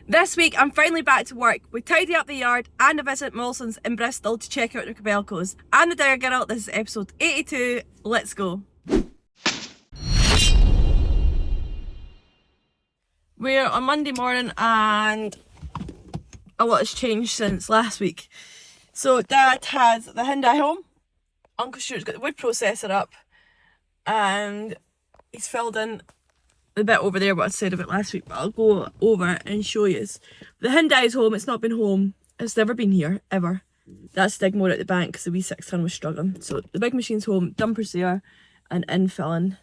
This week I'm finally back to work. We tidy up the yard and a visit Molsons in Bristol to check out their Kobelcos. I'm the Dire Girl, this is episode 82, let's go. We're on Monday morning and a lot has changed since last week. So Dad has the Hyundai home, Uncle Stuart's got the wood processor up and he's filled in the bit over there what I said about last week, but I'll go over and show you. The Hyundai's home, it's not been home, it's never been here, ever. That's digging more at the bank because the wee 6-ton was struggling. So the big machine's home, dumpers there, and infilling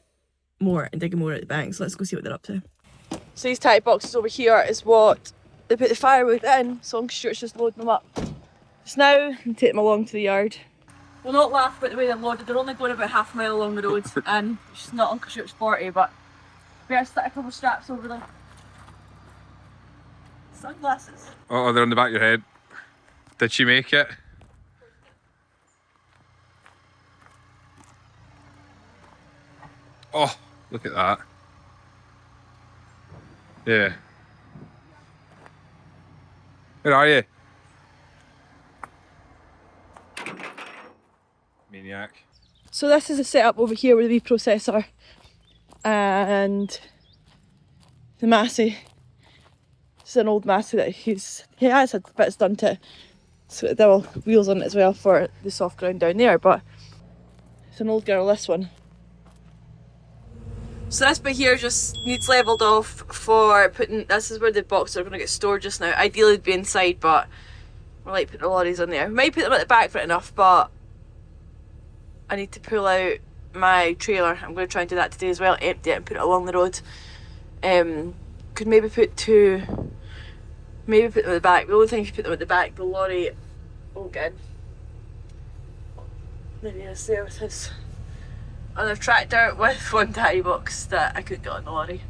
more and digging more at the bank. So let's go see what they're up to. So these tight boxes over here is what they put the firewood in, so Uncle Stuart's just loading them up. Just now, and take them along to the yard. We'll not laugh about the way they're loaded, they're only going about half a mile along the road, and it's not Uncle Stuart's 40, but better stick a couple of straps over them. Sunglasses. Oh, they're on the back of your head. Did she make it? Oh, look at that. Yeah. Where are you? Maniac. So this is a setup over here with the reprocessor and the Massey. It's an old Massey that he has had bits done to it. So there are wheels on it as well for the soft ground down there, but it's an old girl, this one. So this bit here just needs levelled off for putting, this is where the boxes are going to get stored just now. Ideally it'd be inside, but we're like putting the lorries in there. We might put them at the back for it enough, but I need to pull out my trailer. I'm going to try and do that today as well, empty it and put it along the road. Could maybe put them at the back. The only thing if you put them at the back, the lorry won't get in. Then he's there with his other tractor with one tiny box that I couldn't get on the lorry.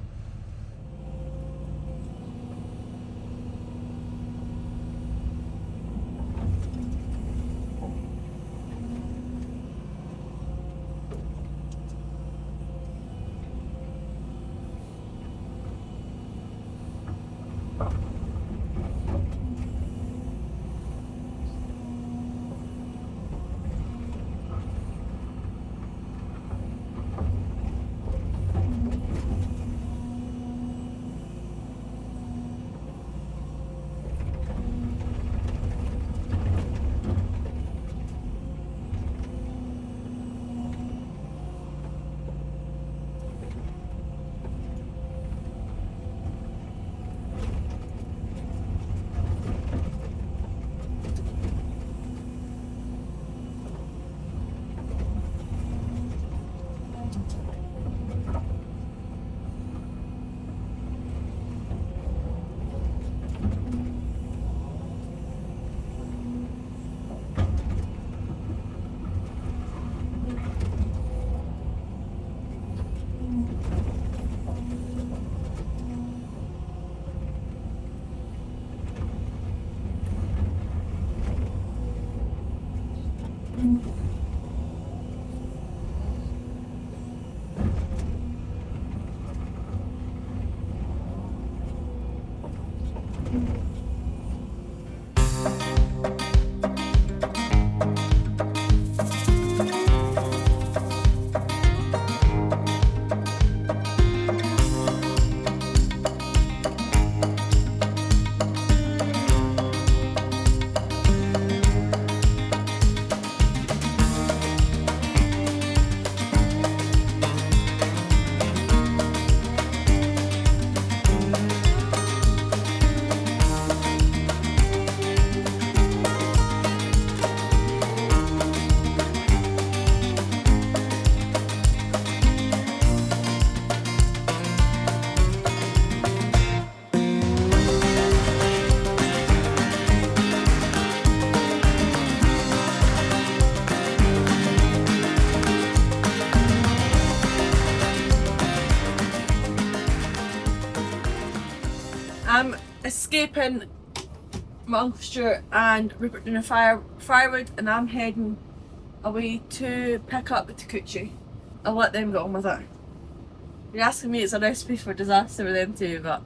I'm escaping my Uncle Stuart and Rupert doing a firewood, and I'm heading away to pick up the Takuchi. I'll let them get on with it. You're asking me, it's a recipe for disaster with them too, but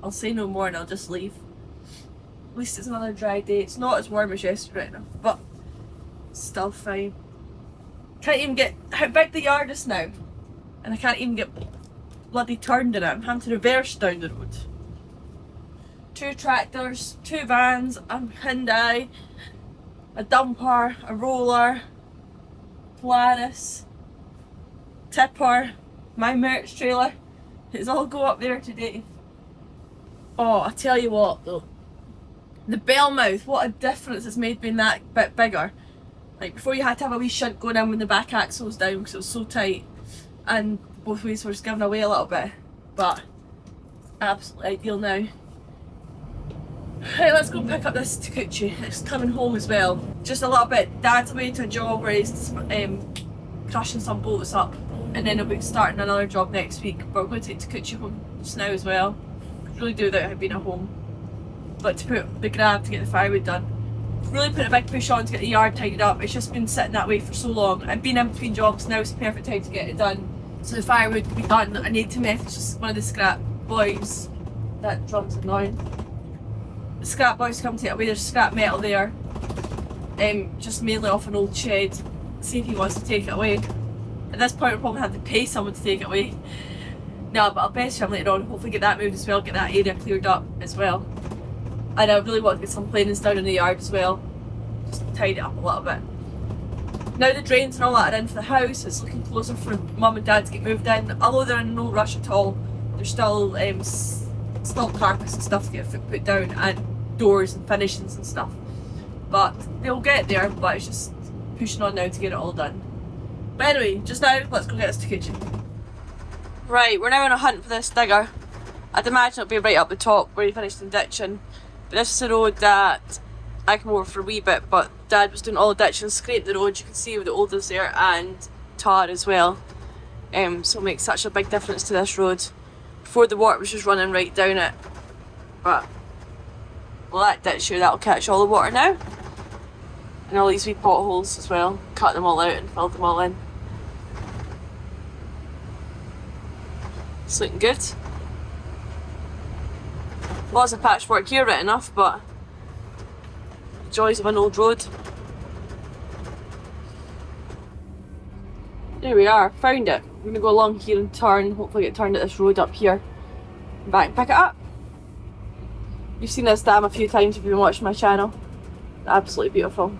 I'll say no more and I'll just leave. At least it's another dry day. It's not as warm as yesterday now, but still fine. Can't even get how big the yard is now, and I can't even get bloody turned in it. I'm having to reverse down the road. 2 tractors, 2 vans, a Hyundai, a dumper, a roller, Polaris, tipper, my merch trailer. It's all go up there today. Oh, I tell you what though, the bell mouth, what a difference it's made being that bit bigger. Like before you had to have a wee shunt going in when the back axle was down because it was so tight, and both ways were just giving away a little bit, but absolutely ideal now. Right, let's go pick up this Takuchi. It's coming home as well. Just a little bit. Dad's away to a job where he's crushing some bolts up, and then he'll be starting another job next week. But we're going to take Takuchi home just now as well. Could really do without him being at home. But to put the grab to get the firewood done. Really put a big push on to get the yard tidied up. It's just been sitting that way for so long. I've been in between jobs, now it's the perfect time to get it done. So the firewood can be done. I need to message one of the scrap boys. That drum's annoying. The scrap boys come to take it away. There's scrap metal there. Just mainly off an old shed. See if he wants to take it away. At this point, we'll probably have to pay someone to take it away. No, but I'll message him later on. Hopefully get that moved as well, get that area cleared up as well. And I really want to get some planings down in the yard as well. Just tidy it up a little bit. Now the drains and all that are in for the house, it's looking closer for Mum and Dad to get moved in. Although they're in no rush at all, there's still carpets and stuff to get put down, and doors and finishings and stuff. But they'll get there, but it's just pushing on now to get it all done. But anyway, just now, let's go get us to the kitchen. Right, we're now on a hunt for this digger. I'd imagine it'll be right up the top where he finished the ditching. But this is a road that I came over for a wee bit, but Dad was doing all the ditching, scraped the road, you can see with the olders there, and tar as well. So it makes such a big difference to this road. Before the water was just running right down it. But well, that ditch here, that'll catch all the water now. And all these wee potholes as well. Cut them all out and filled them all in. It's looking good. Lots of patchwork here, right enough, but the joys of an old road. There we are, found it. I'm going to go along here and turn, hopefully get turned at this road up here. Back and pick it up. You've seen this dam a few times if you've been watching my channel. Absolutely beautiful.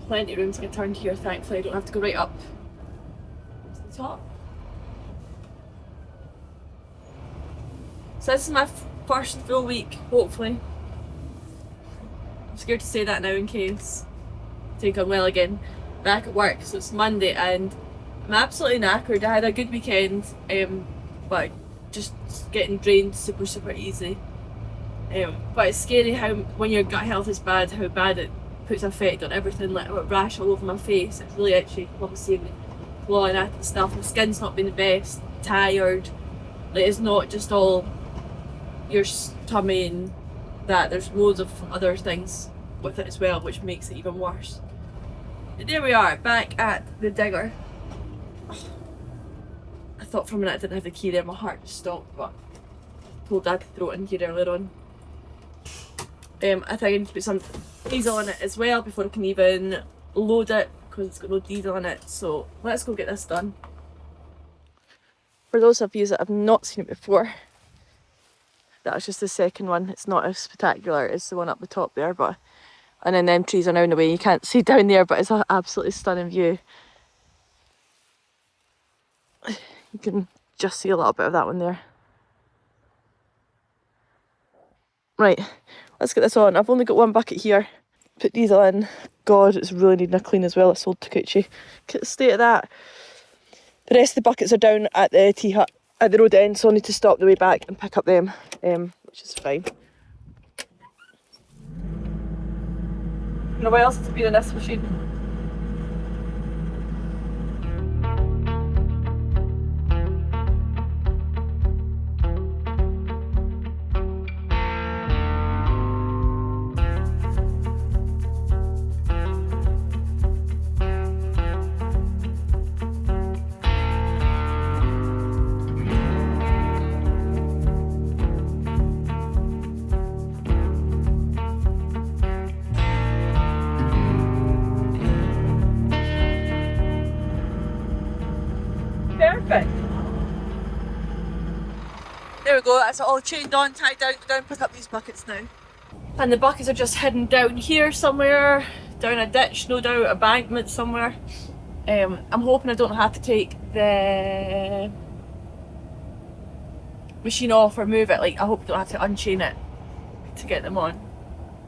Plenty of room to get turned here, thankfully. I don't have to go right up to the top. So this is my first full week, hopefully. I'm scared to say that now in case I take on well again. Back at work, so it's Monday and I'm absolutely knackered. I had a good weekend, but just getting drained super easy. But it's scary how when your gut health is bad, how bad it puts effect on everything, like a rash all over my face. It's really itchy, obviously clawing at and stuff. My skin's not been the best, tired. Like it's not just all your tummy and that, there's loads of other things with it as well, which makes it even worse. But there we are, back at the digger. I thought for a minute I didn't have the key there, my heart just stopped, but I told Dad to throw it in here earlier on. I think I need to put some diesel in it as well before I can even load it, because it's got no diesel in it. So let's go get this done. For those of you that have not seen it before, that's just the second one. It's not as spectacular as the one up the top there, but and then them trees are now in the way. You can't see down there, but it's an absolutely stunning view. You can just see a little bit of that one there. Right, let's get this on. I've only got one bucket here. Put diesel in. God, it's really needing a clean as well. This old Takuchi. Look at the state of that. The rest of the buckets are down at the tea hut at the road end, so I need to stop the way back and pick up them, which is fine. You know what else has been in this machine? we go, that's it all chained on, tied down, go down and pick up these buckets now. And the buckets are just hidden down here somewhere, down a ditch, no doubt, embankment somewhere. I'm hoping I don't have to take the machine off or move it, like I hope I don't have to unchain it to get them on.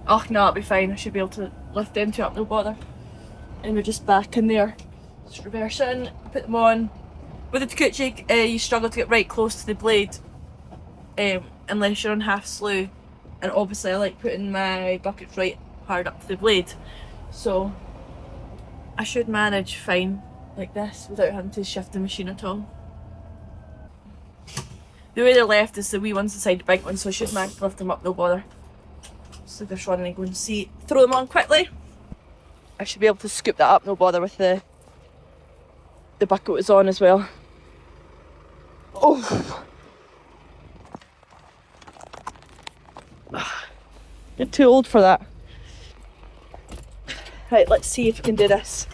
Oh no, it'll be fine, I should be able to lift them two up, no bother. And we're just back in there. Just reverse in, put them on. With the Takuchi, you struggle to get right close to the blade unless you're on half slew. And obviously I like putting my buckets right hard up to the blade. So I should manage fine like this without having to shift the machine at all. The way they're left is the wee ones inside the big ones, so I should manage to lift them up, no bother. So just run and go and see, throw them on quickly. I should be able to scoop that up, no bother, with the bucket was on as well. Oh! You're too old for that. Right, let's see if we can do this.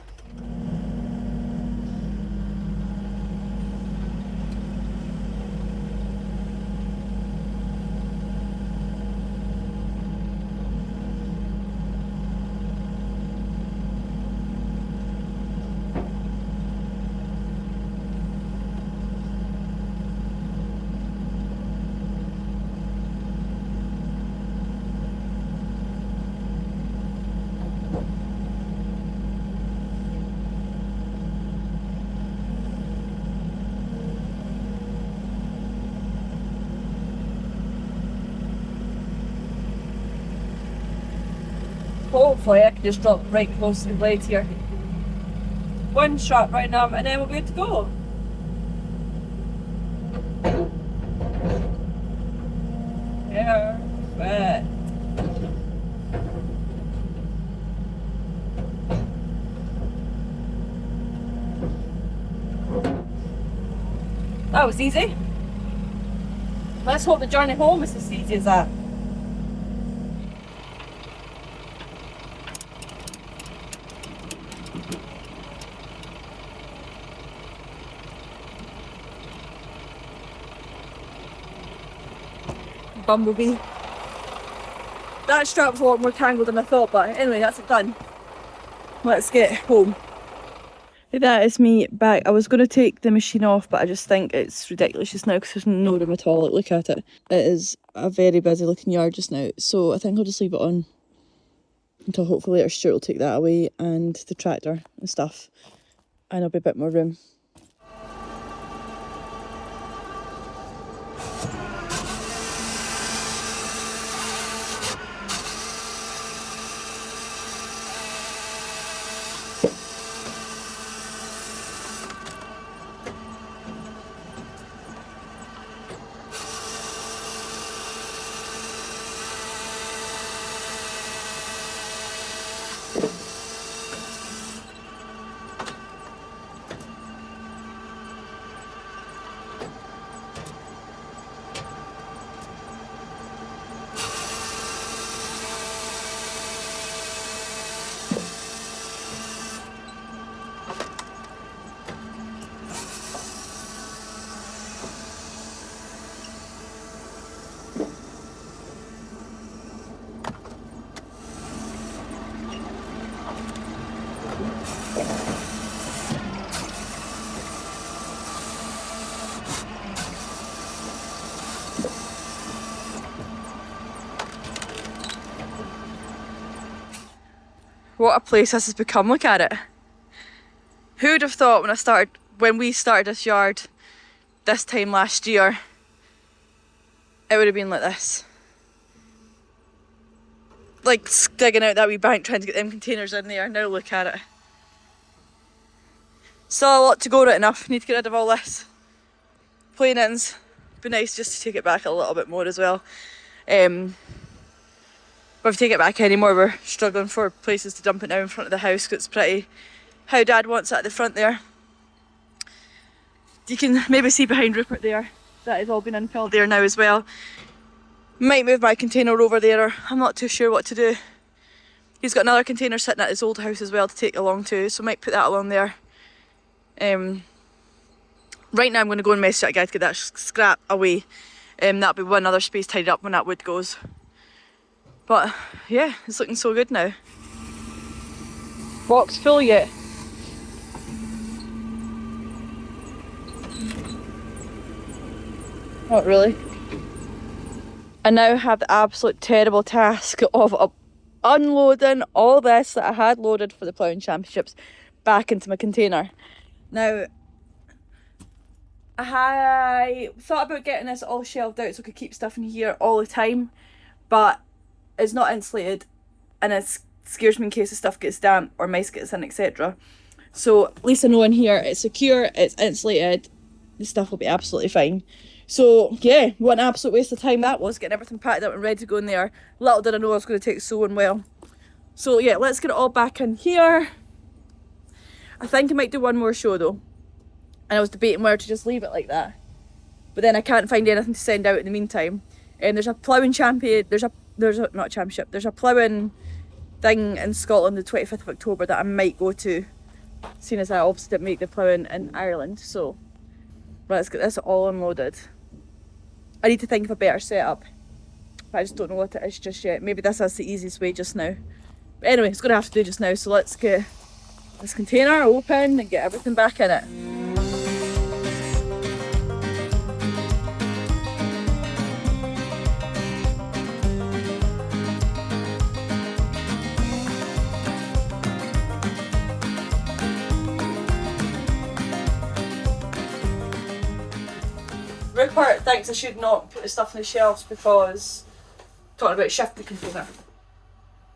Hopefully I can just drop right close to the blade here. One shot right now and then we'll be good to go. Perfect. That was easy. Let's hope the journey home is as easy as that. Bumblebee. That strap's a lot more tangled than I thought, but anyway, that's it done. Let's get home. That is me back. I was going to take the machine off, but I just think it's ridiculous just now because there's no room at all. Like, look at it. It is a very busy looking yard just now, so I think I'll just leave it on until hopefully later Stuart will take that away and the tractor and stuff, and there'll be a bit more room. What a place this has become, look at it. Who would have thought when we started this yard this time last year, it would have been like this. Like digging out that wee bank trying to get them containers in there. Now look at it. Still a lot to go, right enough. Need to get rid of all this plain ends. Be nice just to take it back a little bit more as well. But if we take it back anymore, we're struggling for places to dump it now in front of the house because it's pretty how Dad wants it at the front there. You can maybe see behind Rupert there, that has all been infilled there now as well. Might move my container over there, or I'm not too sure what to do. He's got another container sitting at his old house as well to take along too, so might put that along there. Right now I'm going to go and message that guy to get that scrap away. That'll be one other space tidied up when that wood goes. But yeah, it's looking so good now. Box full yet? Not really. I now have the absolute terrible task of unloading all this that I had loaded for the ploughing championships back into my container. Now, I thought about getting this all shelved out so I could keep stuff in here all the time, but it's not insulated and it scares me in case the stuff gets damp or mice gets in, etc. So at least I know in here it's secure, it's insulated, the stuff will be absolutely fine. So yeah, what an absolute waste of time that was, getting everything packed up and ready to go in there. Little did I know I was going to take so well. So yeah, let's get it all back in here. I think I might do one more show though. And I was debating whether to just leave it like that. But then I can't find anything to send out in the meantime. And there's a ploughing champion, there's a not championship, there's a ploughing thing in Scotland the 25th of October that I might go to, seeing as I obviously didn't make the ploughing in Ireland. So let's get this all unloaded. I need to think of a better setup, but I just don't know what it is just yet. Maybe this is the easiest way just now. But anyway, it's going to have to do just now, so let's get this container open and get everything back in it. Rupert thinks I should not put the stuff on the shelves because talking about shift the container,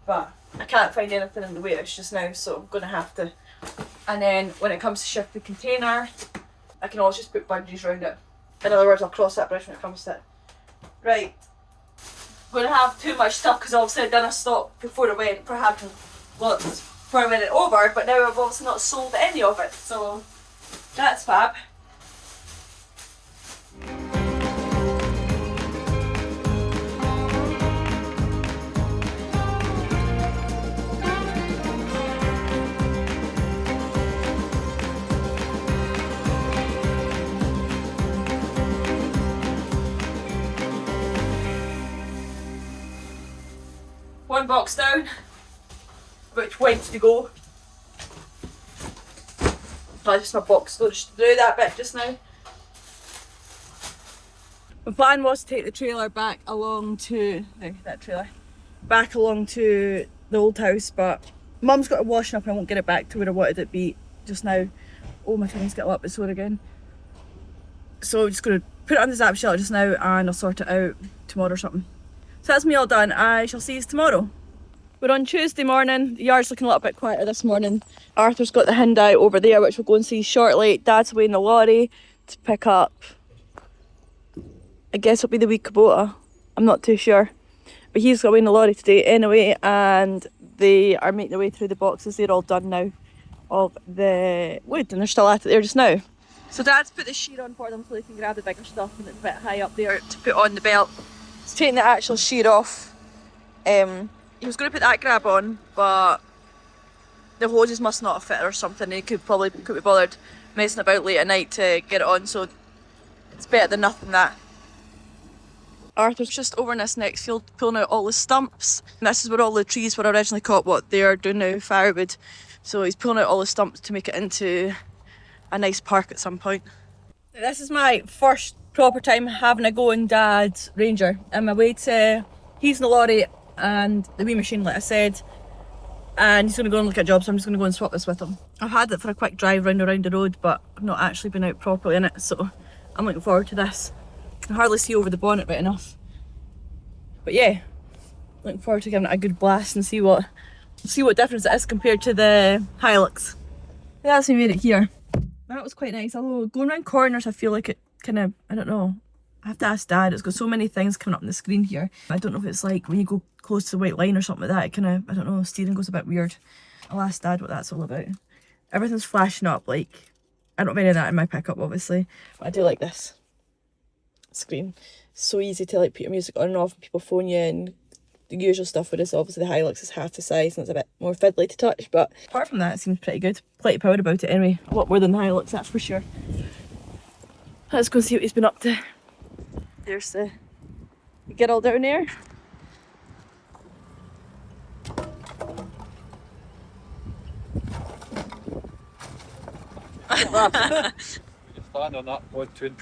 but I can't find anything in the way it's just now, so I'm going to have to. And then when it comes to shift the container, I can always just put bungees around it. In other words, I'll cross that bridge when it comes to it. Right, I'm going to have too much stuff because obviously I've done a stop before I went for having lots before I went it over, but now I've obviously not sold any of it, so that's fab. One box down, about 20 to go. That's just my box storage to do that bit just now. My plan was to take the trailer back along to, back along to the old house, but Mum's got it washing up and I won't get it back to where I wanted it to be just now. Oh, my tongue's getting a little bit sore again. So I'm just going to put it on the zap shelter just now and I'll sort it out tomorrow or something. So that's me all done. I shall see you tomorrow. We're on Tuesday morning. The yard's looking a little bit quieter this morning. Arthur's got the Hyundai over there, which we'll go and see shortly. Dad's away in the lorry to pick up, I guess it'll be the wee Kubota. I'm not too sure. But he's got away in the lorry today anyway, and they are making their way through the boxes. They're all done now of the wood, and they're still at it there just now. So Dad's put the sheet on for them so they can grab the bigger stuff, and it's a bit high up there to put on the belt. He's taking the actual sheet off. He was going to put that grab on, but the hoses must not have fit or something. He could be bothered messing about late at night to get it on, so it's better than nothing that. Arthur's just over in this next field pulling out all the stumps. And this is where all the trees were originally caught, what they are doing now, firewood. So he's pulling out all the stumps to make it into a nice park at some point. This is my first proper time having a go in Dad's Ranger. On my way to, he's in the lorry and the wee machine like I said, and he's going to go and look at jobs, so I'm just going to go and swap this with him. I've had it for a quick drive round around the road, but I've not actually been out properly in it, so I'm looking forward to this. I can hardly see over the bonnet right enough. But yeah, looking forward to giving it a good blast and see what difference it is compared to the Hilux. That's me made it here. That was quite nice, although going around corners I feel like it kind of, I don't know. I have to ask Dad, it's got so many things coming up on the screen here. I don't know if it's like when you go close to the white line or something like that, it kind of, I don't know, steering goes a bit weird. I'll ask Dad what that's all about. Everything's flashing up, like, I don't have any of that in my pickup obviously, but I do like this screen. It's so easy to like put your music on and off and people phone you and the usual stuff, whereas obviously the Hilux is half the size and it's a bit more fiddly to touch, but apart from that it seems pretty good. Plenty proud about it anyway, a lot more than the Hilux, that's for sure. Let's go see what he's been up to. there's the girl down there. Stand on that one twin.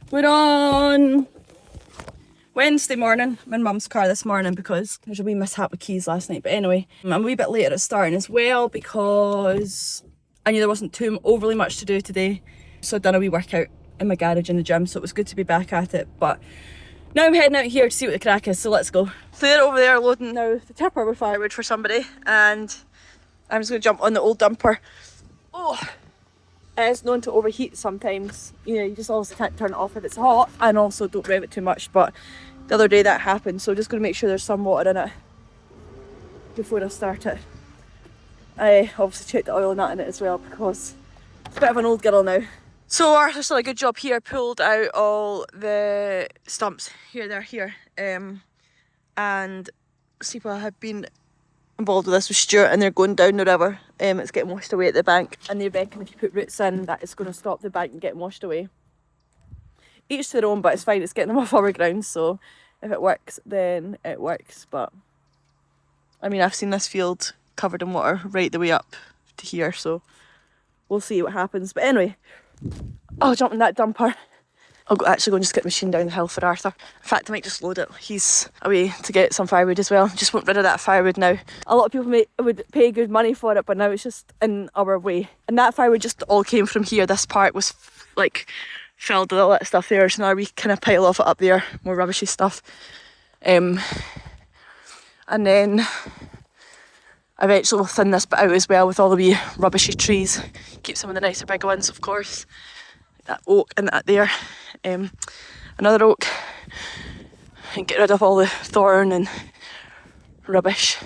We're on Wednesday morning. I'm in Mum's car this morning because there's a wee mishap with keys last night. But anyway, I'm a wee bit later at starting as well because I knew there wasn't too overly much to do today. So I'd done a wee workout in my garage in the gym, so it was good to be back at it. But now I'm heading out here to see what the crack is, so let's go. So they're over there loading now the tipper with firewood for somebody, and I'm just going to jump on the old dumper. Oh, it's known to overheat sometimes. You know, you just obviously can't turn it off if it's hot, and also don't rev it too much. But the other day that happened, so just going to make sure there's some water in it before I start it. I obviously checked the oil and that in it as well because it's a bit of an old girl now. So Arthur's done a good job here, pulled out all the stumps. Here, they're here. And people have been involved with this with Stuart, and they're going down the river. It's getting washed away at the bank, and they reckon if you put roots in that it's going to stop the bank getting washed away. Each to their own, but it's fine, it's getting them off our ground, so if it works then it works. But I mean, I've seen this field covered in water right the way up to here, so we'll see what happens. But anyway, I'll jump in that dumper. I'll actually go and just get the machine down the hill for Arthur. In fact, I might just load it. He's away to get some firewood as well. Just want rid of that firewood now. A lot of people would pay good money for it, but now it's just in our way. And that firewood just all came from here. This part was like filled with all that stuff there, so now we kind of pile off it up there, more rubbishy stuff. And then eventually we'll thin this bit out as well with all the wee rubbishy trees. Keep some of the nicer big ones, of course. That oak and that there. Another oak. And get rid of all the thorn and rubbish.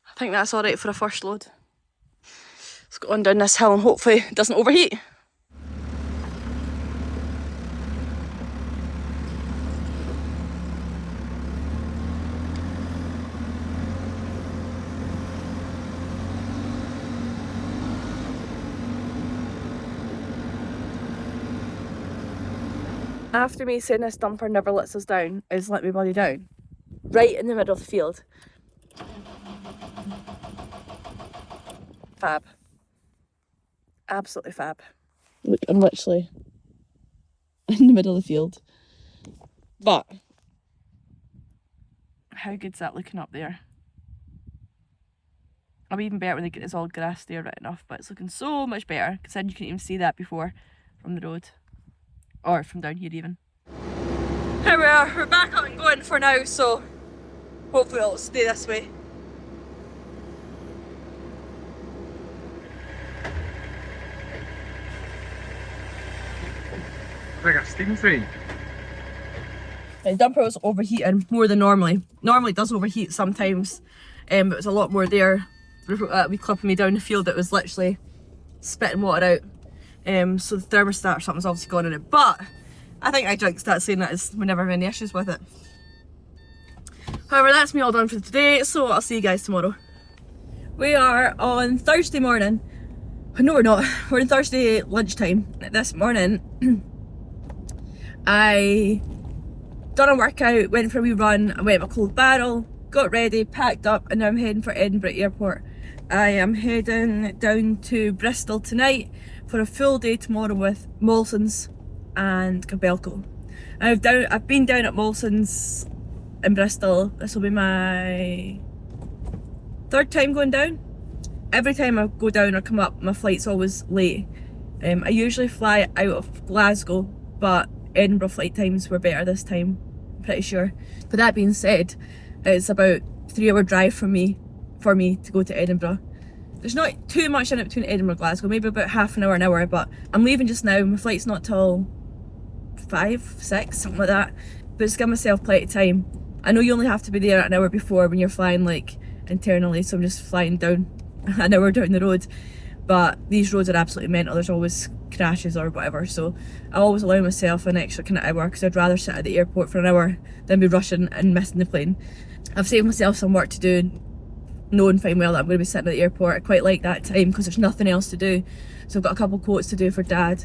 I think that's alright for a first load. Let's go on down this hill and hopefully it doesn't overheat. After me saying this dumper never lets us down, is let me bloody down. Right in the middle of the field. Fab. Absolutely fab. Look, I'm literally in the middle of the field. But how good's that looking up there? I'll be even better when they get this all grass there right enough, but it's looking so much better because then you can even see that before from the road. Or from down here even. Here we are, we're back up and going for now, so hopefully it'll stay this way. It's like a steam train. The dumper was overheating more than normally. Normally it does overheat sometimes, but it was a lot more there. We clipping me down the field, it was literally spitting water out. So the thermostat or something's obviously gone in it, but I think I jinxed that saying that we never have any issues with it. However, that's me all done for today, so I'll see you guys tomorrow. We are on Thursday morning. No, we're not. We're on Thursday lunchtime. This morning, I done a workout, went for a wee run, I went with a cold barrel, got ready, packed up, and now I'm heading for Edinburgh Airport. I am heading down to Bristol tonight for a full day tomorrow with Molsons and Kobelcos. I've been down at Molsons in Bristol. This will be my third time going down. Every time I go down or come up, my flight's always late. I usually fly out of Glasgow, but Edinburgh flight times were better this time, I'm pretty sure. But that being said, it's about 3-hour drive for me to go to Edinburgh. There's not too much in it between Edinburgh and Glasgow, maybe about half an hour, but I'm leaving just now. My flight's not till 5, 6, something like that. But just give myself plenty of time. I know you only have to be there an hour before when you're flying like internally, so I'm just flying down an hour down the road. But these roads are absolutely mental. There's always crashes or whatever, so I always allow myself an extra kind of hour because I'd rather sit at the airport for an hour than be rushing and missing the plane. I've saved myself some work to do, knowing fine well that I'm going to be sitting at the airport. I quite like that time because there's nothing else to do. So I've got a couple quotes to do for Dad,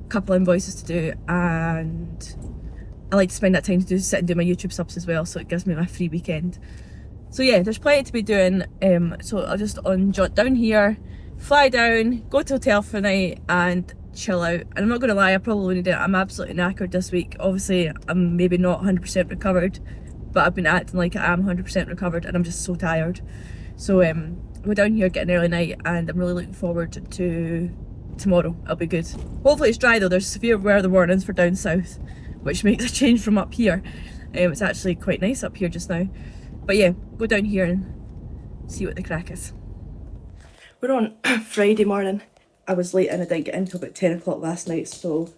a couple invoices to do, and I like to spend that time to sit and do my YouTube subs as well, so it gives me my free weekend. So yeah, there's plenty to be doing, so I'll just jot down here, fly down, go to the hotel for the night and chill out. And I'm not going to lie, I probably need it. I'm absolutely knackered this week. Obviously I'm maybe not 100% recovered, but I've been acting like I am 100% recovered and I'm just so tired. So we're down here getting an early night and I'm really looking forward to tomorrow. It'll be good. Hopefully it's dry though. There's severe weather warnings for down south, which makes a change from up here. It's actually quite nice up here just now. But yeah, go down here and see what the crack is. We're on Friday morning. I was late and I didn't get in until about 10 o'clock last night, so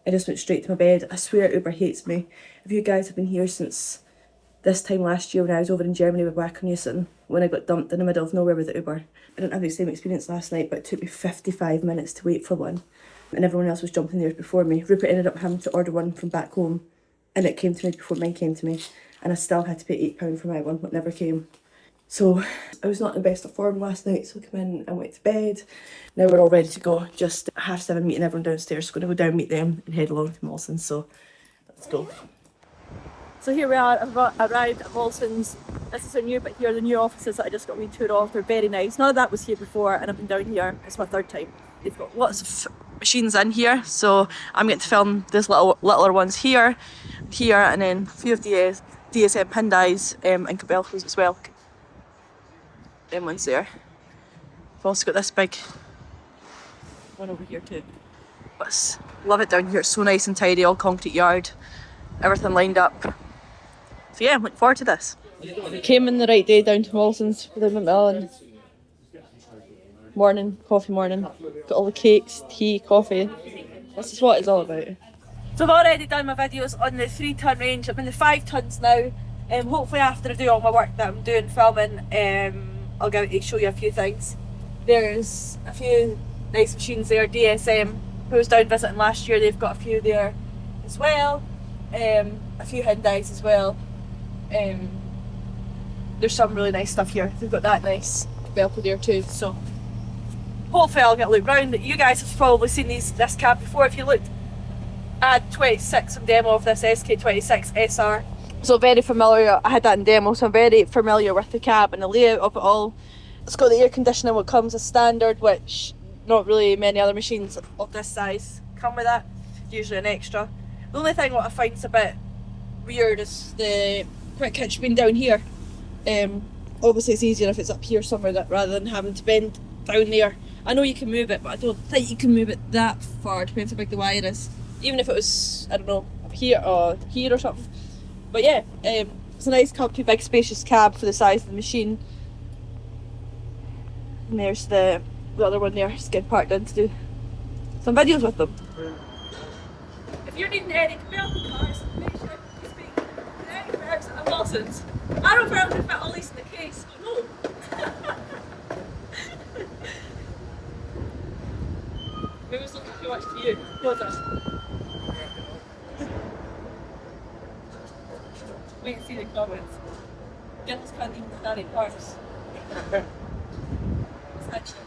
I just went straight to my bed. I swear Uber hates me. If you guys have been here since this time last year when I was over in Germany with Wackenhusen, when I got dumped in the middle of nowhere with the Uber, I didn't have the same experience last night, but it took me 55 minutes to wait for one. And everyone else was jumping there before me. Rupert ended up having to order one from back home, and it came to me before mine came to me. And I still had to pay £8 for my one, but never came. So I was not in the best of form last night, so I came in and went to bed. Now we're all ready to go. Just 7:30 meeting everyone downstairs. Going to go down, meet them and head along to Molsons. So let's go. So here we are, I've arrived at Molsons. This is our new bit here, the new offices that I just got a wee tour of. They're very nice. None of that was here before and I've been down here. It's my third time. They've got lots of machines in here, so I'm getting to film these littler ones here, and then a few of DSM Hyundais and Kobelcos as well. Them ones there. I've also got this big one over here too. But love it down here. It's so nice and tidy, all concrete yard, everything lined up. So yeah, I'm looking forward to this. Came in the right day down to Molson's for the Macmillan. Coffee morning. Got all the cakes, tea, coffee. This is what it's all about. So I've already done my videos on the 3-ton range. I'm in the 5 tons now. Hopefully after I do all my work that I'm doing filming, I'll go to show you a few things. There's a few nice machines there. DSM, who was down visiting last year, they've got a few there as well. A few Hyundais as well. There's some really nice stuff here. They've got that nice Kobelco there too. So hopefully I'll get a look round. You guys have probably seen this cab before. If you looked at 26 on demo of this SK26 SR. So very familiar, I had that in demo, so I'm very familiar with the cab and the layout of it all. It's got the air conditioning, what comes as standard, which not really many other machines of this size come with that. Usually an extra. The only thing what I find is a bit weird is the quick hitch being down here. Obviously it's easier if it's up here somewhere rather than having to bend down there. I know you can move it, but I don't think you can move it that far. Depends how big the wire is. Even if it was, I don't know, up here or here or something. But yeah, it's a nice, comfy, big, spacious cab for the size of the machine. And there's the other one there, just getting parked in to do some videos with them. If you're needing any Kobelco cars, make sure you speak to the experts at Molsons. I don't think I'm fit all these in the case, no. Maybe it was looking too much to you. What was it? Wait and see the comments. Get this can't even carry parts. It's actually.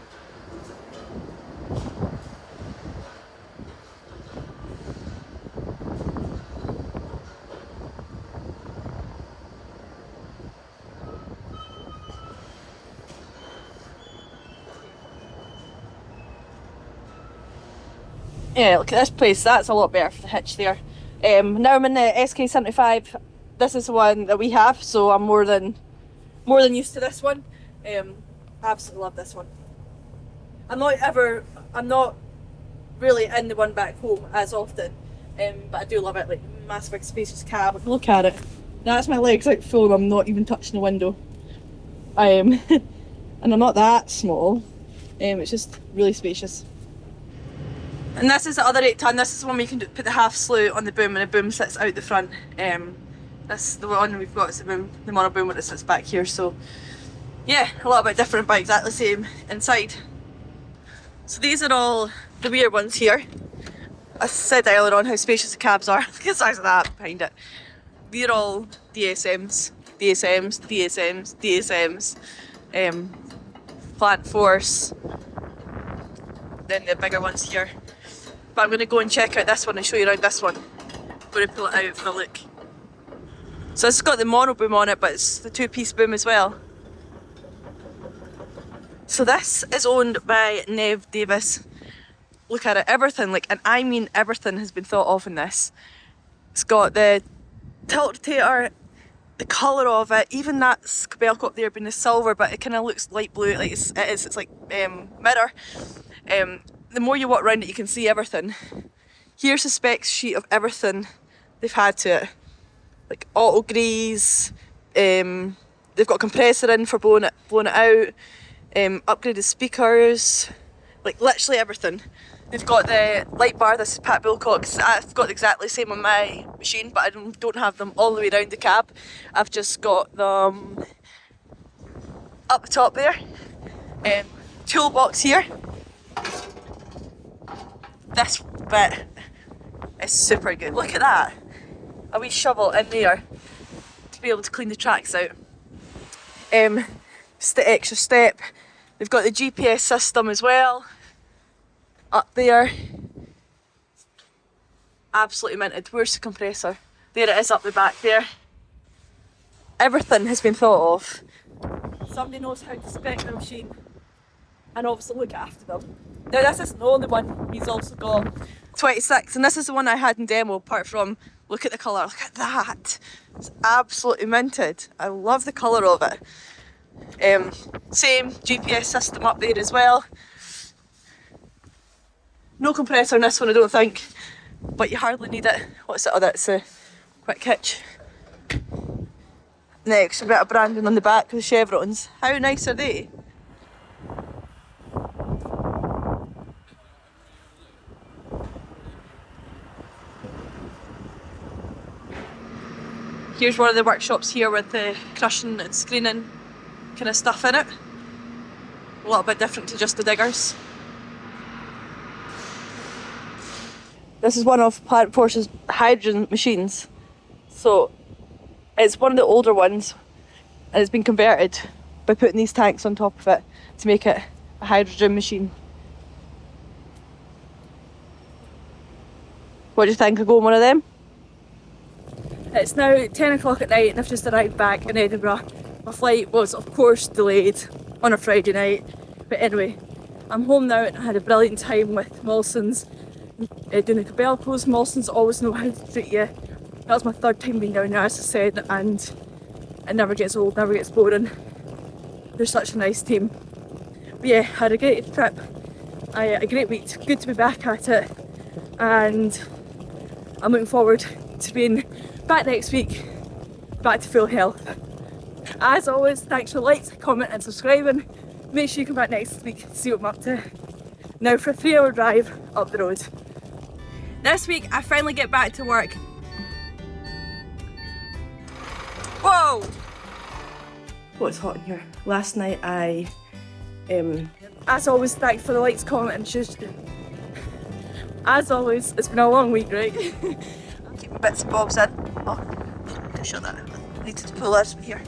Yeah, look at this place. That's a lot better for the hitch there. Now I'm in the SK75. This is the one that we have, so I'm more than used to this one. Absolutely love this one. I'm not really in the one back home as often, but I do love it. Like massive, big, spacious cab. Look at it. That's my legs out full. I'm not even touching the window. And I'm not that small. It's just really spacious. And this is the other 8-ton. This is the one where you can put the half slew on the boom, and the boom sits out the front. This the one we've got is the mono boom that sits back here. So yeah, a lot bit different but exactly the same inside. So these are all the weird ones here. I said earlier on how spacious the cabs are. Look at the size of that behind it. They're all DSMs, DSMs, DSMs, DSMs. Plant Force. Then the bigger ones here. But I'm going to go and check out this one and show you around this one. I'm going to pull it out for a look. So it's got the mono boom on it, but it's the two-piece boom as well. So this is owned by Nev Davis. Look at it, everything, like, and I mean everything has been thought of in this. It's got the tilt rotator, the colour of it, even that Kobelcos up there being the silver, but it kind of looks light blue, like it's like mirror. The more you walk around it, you can see everything. Here's the specs sheet of everything they've had to it. Like auto grease, they've got a compressor in for blowing it out, upgraded speakers, like literally everything. They've got the light bar, this is Pat Bilcox. I've got exactly the same on my machine, but I don't have them all the way around the cab. I've just got them up the top there. Toolbox here. This bit is super good. Look at that. A wee shovel in there to be able to clean the tracks out. Just the extra step. They've got the GPS system as well. Up there. Absolutely minted. Where's the compressor? There it is up the back there. Everything has been thought of. Somebody knows how to spec the machine and obviously look after them. Now this isn't the only one, he's also got 26, and this is the one I had in demo, apart from, look at the colour, look at that. It's absolutely minted. I love the colour of it. Same GPS system up there as well. No compressor in this one, I don't think, but you hardly need it. What's it? Oh, that's a quick hitch. Next, a bit of branding on the back with the chevrons. How nice are they? Here's one of the workshops here with the crushing and screening kind of stuff in it. A little bit different to just the diggers. This is one of Plant Force's hydrogen machines. So it's one of the older ones and it's been converted by putting these tanks on top of it to make it a hydrogen machine. What do you think of going one of them? It's now 10 o'clock at night and I've just arrived back in Edinburgh. My flight was of course delayed on a Friday night, but anyway, I'm home now and I had a brilliant time with Molsons, doing the Kobelcos. Molsons always know how to treat you. That was my third time being down there, as I said, and it never gets old, never gets boring. They're such a nice team. But yeah, had a great trip, a great week, good to be back at it, and I'm looking forward to being back next week, back to full health. As always, thanks for likes, comment and subscribing. Make sure you come back next week to see what I'm up to. Now for a 3-hour drive up the road. This week I finally get back to work. Whoa! Oh, it's hot in here. Last night I, as always, thanks for the likes, comment and shush. As always, it's been a long week, right? Keep my bits and bobs in. Oh, I need to show that. I need to pull this from here.